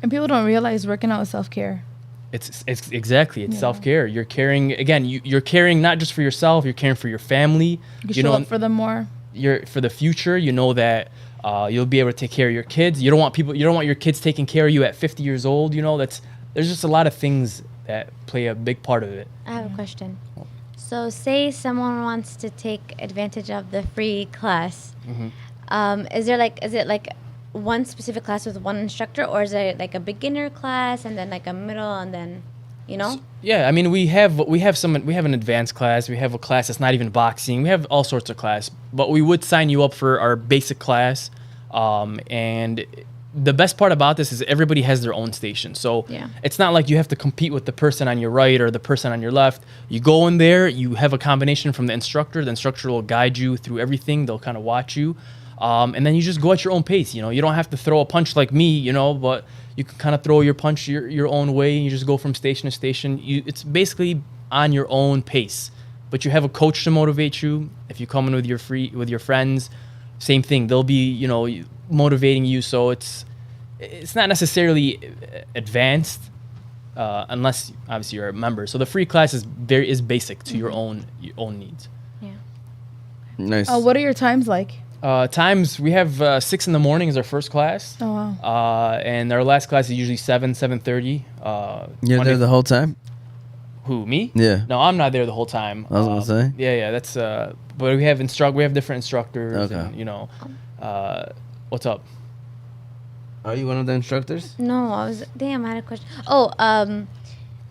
And people don't realize working out is self-care. It's exactly. It's self-care. You're caring, again, you're caring not just for yourself, you're caring for your family. You show up for them more. You're for the future. You know that you'll be able to take care of your kids. You don't want your kids taking care of you at 50 years old. You know, there's just a lot of things that play a big part of it. I have a question. So say someone wants to take advantage of the free class. Mm-hmm. Is it like one specific class with one instructor, or is it like a beginner class and then like a middle and then, you know? Yeah, I mean, we have an advanced class. We have a class that's not even boxing. We have all sorts of class, but we would sign you up for our basic class. And the best part about this is everybody has their own station. So it's not like you have to compete with the person on your right or the person on your left. You go in there, you have a combination from the instructor. The instructor will guide you through everything. They'll kind of watch you. And then you just go at your own pace. You know, you don't have to throw a punch like me, you know, but you can kind of throw your punch your own way. And you just go from station to station. It's basically on your own pace, but you have a coach to motivate you. If you come in with your friends, same thing. They'll be, you know, motivating you. So it's not necessarily advanced, unless obviously you're a member. So the free class is basic to your own needs. Yeah. Nice. What are your times like? Times we have 6 in the morning is our first class. Oh wow. And our last class is usually 7:30. You're there the whole time? Who, me? Yeah. No, I'm not there the whole time. I was gonna say. Yeah, that's but we have different instructors. Okay. And, you know, what's up? Are you one of the instructors? No, I had a question. Oh,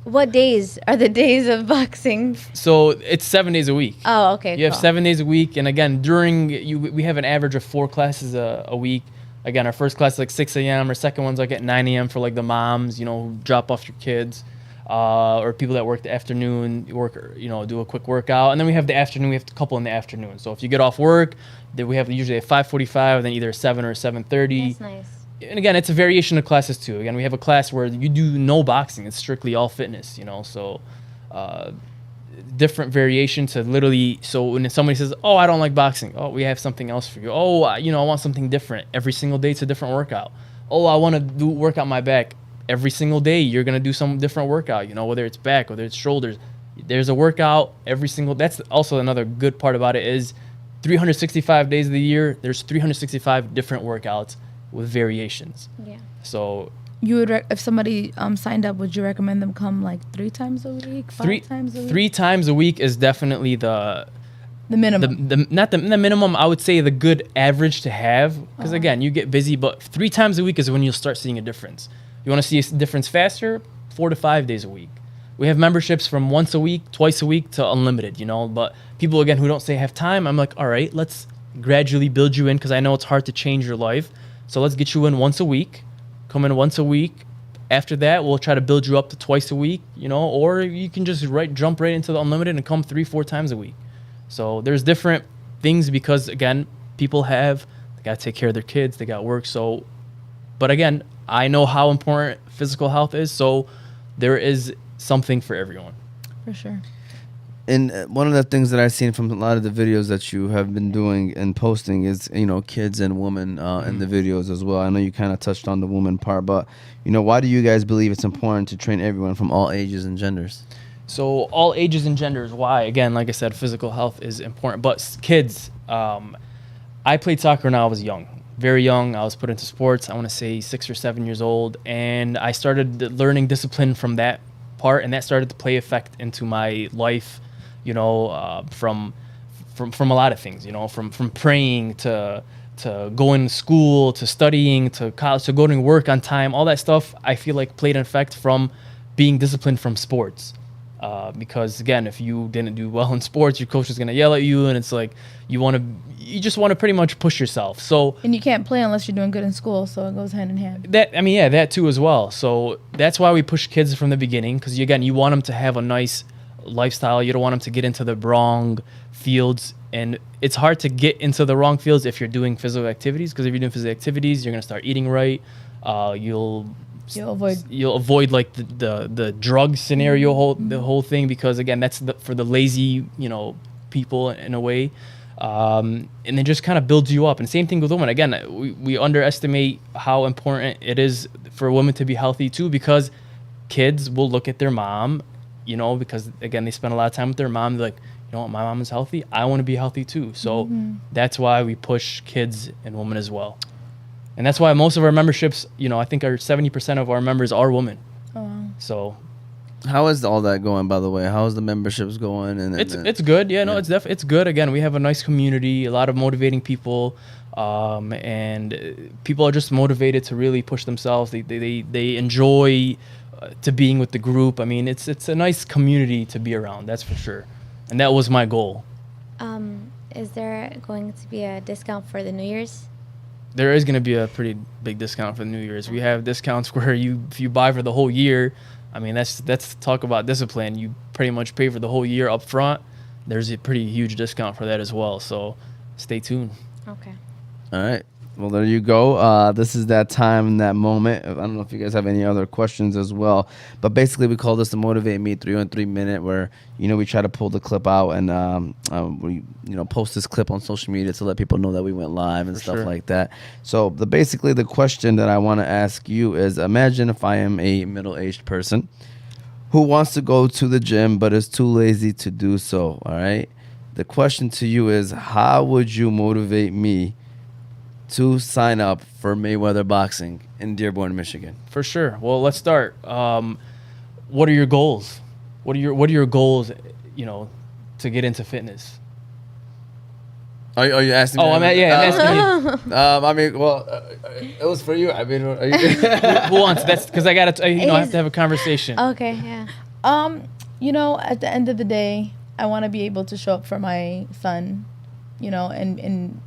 what days are the days of boxing? So it's 7 days a week. Oh, okay. You have 7 days a week, and again, we have an average of 4 classes a week. Again, our first class is like 6 a.m. Our second one's like at 9 a.m. for like the moms, you know, who drop off your kids, or people that work the afternoon, do a quick workout, and then we have the afternoon. We have a couple in the afternoon. So if you get off work, then we have usually at 5:45, then either a 7 or 7:30. That's nice. And again, it's a variation of classes too. Again, we have a class where you do no boxing; it's strictly all fitness. You know, so different variation to literally. So when somebody says, "Oh, I don't like boxing," oh, we have something else for you. Oh, I want something different. Every single day, it's a different workout. Oh, I want to work out my back. Every single day, you're gonna do some different workout. You know, whether it's back, whether it's shoulders. There's a workout every single. That's also another good part about it is 365 days of the year. There's 365 different workouts with variations. Yeah. So You would if somebody signed up, would you recommend them come like 3 times a week, 5 times a week? 3 times a week is definitely the minimum. Not the minimum. I would say the good average to have, because again, you get busy. But 3 times a week is when you'll start seeing a difference. You want to see a difference faster? 4 to 5 days a week. We have memberships from once a week, twice a week to unlimited. You know, but people again who don't say have time, I'm like, all right, let's gradually build you in, because I know it's hard to change your life. So let's get you in once a week. Come in once a week. After that, we'll try to build you up to twice a week, you know, or you can just jump right into the unlimited and come 3-4 times a week. So there's different things because, again, people they got to take care of their kids. They got work. So, but again, I know how important physical health is. So there is something for everyone. For sure. And one of the things that I've seen from a lot of the videos that you have been doing and posting is, kids and women in the videos as well. I know you kind of touched on the woman part, but, why do you guys believe it's important to train everyone from all ages and genders? So all ages and genders, why? Again, like I said, physical health is important. But kids, I played soccer when I was young, very young. I was put into sports, I want to say 6 or 7 years old. And I started learning discipline from that part, and that started to play effect into my life. From a lot of things, from praying to going to school, to studying, to college, to going to work on time, all that stuff I feel like played an effect from being disciplined from sports. Because again, if you didn't do well in sports, your coach is going to yell at you, and it's like you just want to pretty much push yourself. So and you can't play unless you're doing good in school, so it goes hand in hand. That too as well. So that's why we push kids from the beginning, because you want them to have a nice lifestyle. You don't want them to get into the wrong fields, and it's hard to get into the wrong fields if you're doing physical activities, because if you're doing physical activities, you're going to start eating right. You'll avoid like the drug scenario, the whole thing, because again, that's for the lazy people in a way, and it just kind of builds you up. And same thing with women. Again, we underestimate how important it is for women to be healthy too, because kids will look at their mom, because again, they spend a lot of time with their mom. They're like, my mom is healthy, I want to be healthy too. So that's why we push kids and women as well. And that's why most of our memberships, I think 70% of our members are women. Oh, wow. So How is all that going, by the way? How is the memberships going? And It's good. Yeah, no, it's good. Again, we have a nice community, a lot of motivating people, and people are just motivated to really push themselves. They enjoy to being with the group. I mean, it's a nice community to be around. That's for sure, and that was my goal. Is there going to be a discount for the New Year's? There is going to be a pretty big discount for the New Year's. We have discounts where if you buy for the whole year. I mean, that's talk about discipline. You pretty much pay for the whole year up front. There's a pretty huge discount for that as well. So stay tuned. Okay. All right. Well, there you go. This is that time and that moment. I don't know if you guys have any other questions as well. But basically, we call this the Motivate Me 313 minute where, we try to pull the clip out and we, post this clip on social media to let people know that we went live and stuff like that. So basically, the question that I want to ask you is, imagine if I am a middle-aged person who wants to go to the gym but is too lazy to do so, all right? The question to you is, how would you motivate me to sign up for Mayweather Boxing in Dearborn, Michigan? For sure. Well, let's start. What are your goals? What are your goals? To get into fitness. Are you asking me? Oh, I'm asking you. I mean, well, it was for you. I mean, are you Who wants? That's because I got to. I have to have a conversation. Okay. Yeah. At the end of the day, I want to be able to show up for my son, and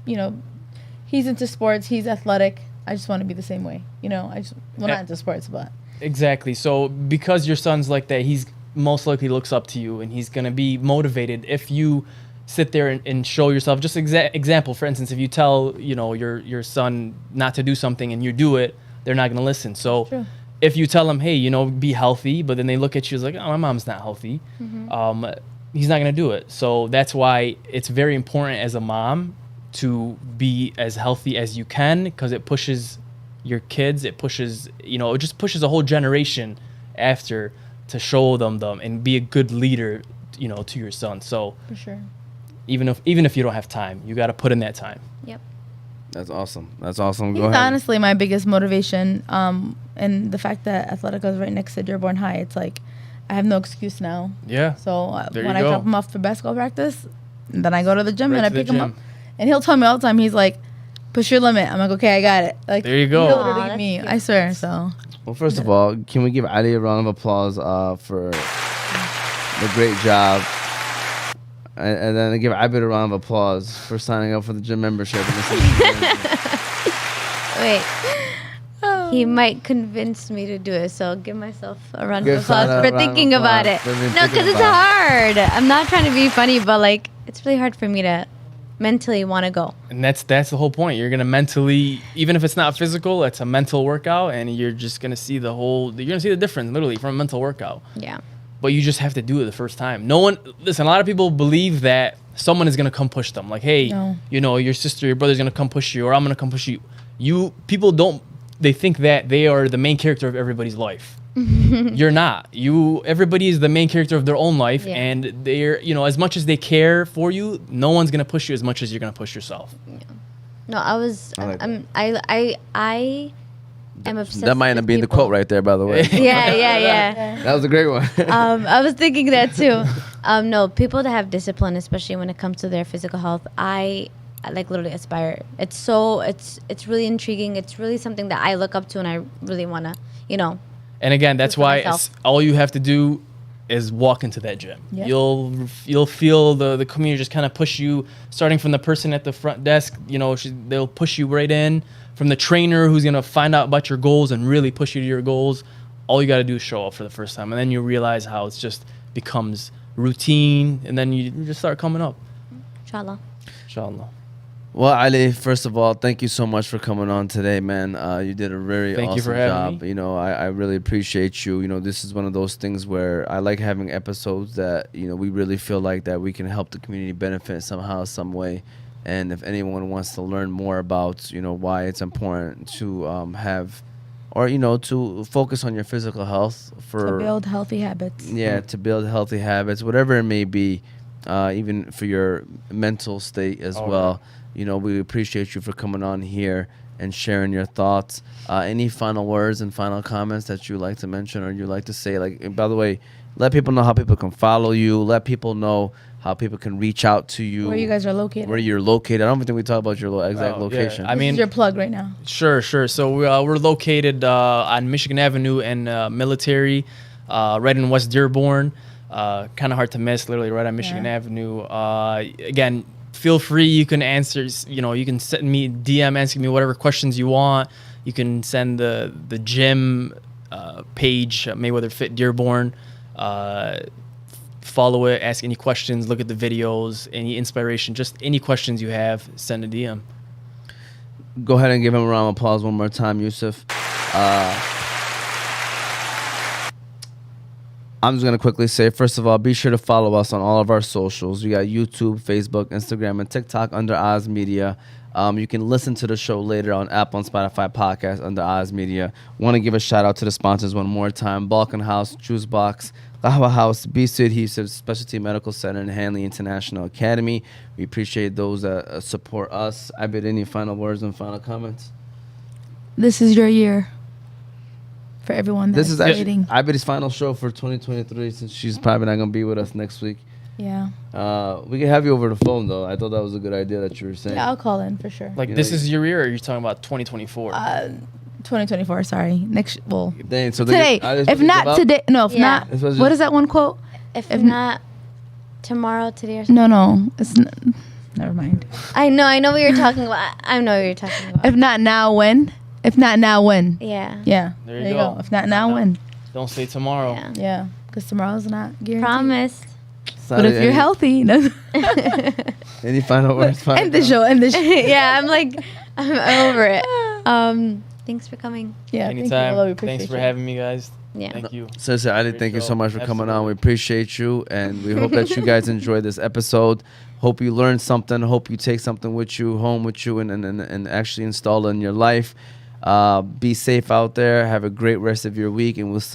he's into sports, he's athletic. I just want to be the same way, not into sports, but. Exactly. So because your son's like that, he's most likely looks up to you and he's going to be motivated if you sit there and show yourself. Just example, for instance, if you tell, your son not to do something and you do it, they're not going to listen. So True. If you tell them, hey, be healthy, but then they look at you as like, oh, my mom's not healthy. Mm-hmm. He's not going to do it. So that's why it's very important as a mom to be as healthy as you can, because it pushes your kids, it just pushes a whole generation after to show them and be a good leader, to your son. So For sure. even if you don't have time, you got to put in that time. Yep. That's awesome. Go He's ahead. honestly my biggest motivation. And the fact that Atletico is right next to Dearborn High, it's like I have no excuse now. Yeah. So There when you I go. drop him off for basketball practice, then I go to the gym Right and I to the pick him gym. up. And he'll tell me all the time, he's like, push your limit. I'm like, okay, I got it. Like, There you go. He'll Aw, literally that's me. cute. I swear. So Well, first of all, can we give Ali a round of applause for the great job? And then give Abid a round of applause for signing up for the gym membership. Wait. He might convince me to do it, so give myself a round Give of applause Sana a for round of thinking about it. applause for No, thinking because it's about hard. I'm not trying to be funny, but it's really hard for me to mentally want to go. And that's the whole point. You're gonna mentally, even if it's not physical, it's a mental workout, and you're just gonna see you're gonna see the difference literally from a mental workout. Yeah. But you just have to do it the first time. Listen, a lot of people believe that someone is gonna come push them. Like, hey, No. your sister, your brother's gonna come push you, or I'm gonna come push you. People they think that they are the main character of everybody's life. You're not. Everybody is the main character of their own life, Yeah. and they're, as much as they care for you, no one's gonna push you as much as you're gonna push yourself. No, I was. I like I am obsessed. That might end up with being the people. quote right there, by the way. Yeah. That was a great one. I was thinking that too. No, people that have discipline, especially when it comes to their physical health, I literally aspire. It's really intriguing. It's really something that I look up to, and I really want to, And again, that's for why myself. all you have to do is walk into that gym. Yep. You'll feel the community just kind of push you, starting from the person at the front desk. They'll push you right in. From the trainer who's gonna find out about your goals and really push you to your goals. All you got to do is show up for the first time, and then you realize how it's just becomes routine, and then you just start coming up. inshallah. Inshallah. Well, Ali, first of all, thank you so much for coming on today, man. You did a very Thank awesome you for having job. me. I really appreciate you. This is one of those things where I like having episodes that, we really feel like that we can help the community benefit somehow, some way. And if anyone wants to learn more about, why it's important to have, or, to focus on your physical health to build healthy habits. yeah, to build healthy habits, whatever it may be, even for your mental state as All well. We appreciate you for coming on here. and sharing your thoughts. Any final words and final comments that you like to mention or you like to say? Like, and by the way, let people know how people can follow you. Let people know how people can reach out to you. Where you guys are located. Where you're located. I don't think we talk about your exact location. I This mean, is your plug right now. Sure. So we're located on Michigan Avenue and Military, right in West Dearborn. Kind of hard to miss, literally right on Michigan Avenue. Again, feel free. You can answer. You can send me DM, asking me whatever questions you want. You can send the gym page, Mayweather Fit Dearborn. Follow it. Ask any questions. Look at the videos. Any inspiration. Just any questions you have. Send a DM. Go ahead and give him a round of applause one more time, Yusuf. I'm just going to quickly say, first of all, be sure to follow us on all of our socials. We got YouTube, Facebook, Instagram, and TikTok under Oz Media. You can listen to the show later on Apple and Spotify podcast under Oz Media. Want to give a shout out to the sponsors one more time. Balkan House, Juice Box, Qahwah House, BC Adhesives, Specialty Medical Center, and Hanley International Academy. We appreciate those that support us. I bet any final words and final comments? This is your year. For everyone that's This is actually waiting. Ibet's final show for 2023 since she's probably not going to be with us next week. Yeah. We can have you over the phone, though. I thought that was a good idea that you were saying. Yeah, I'll call in for sure. Like, You this know, is your year, or are you talking about 2024? 2024, sorry. Dang, so Today. If not today, no, if Yeah. not, This was what just- is that one quote? If not tomorrow, today, or something. No, never mind. I know what you're talking about. I know what you're talking about. If not now, when? If not now, when? Yeah. Yeah. There you go. If not now, when? Don't say tomorrow. Yeah. Yeah. Because tomorrow's not guaranteed. Promise. But if you're healthy, no. Any final words? End the show. End the show. Yeah, I'm over it. Thanks for coming. Yeah. Anytime. Thank you. Well, we appreciate Thanks for you. having me, guys. Yeah. Thank you. Sister Ali, Great thank you so show. much for coming on. We Absolutely. appreciate you, and we hope that you guys enjoyed this episode. Hope you learned something. Hope you take something with you, home with you, and actually install it in your life. Be safe out there. Have a great rest of your week, and we'll see you.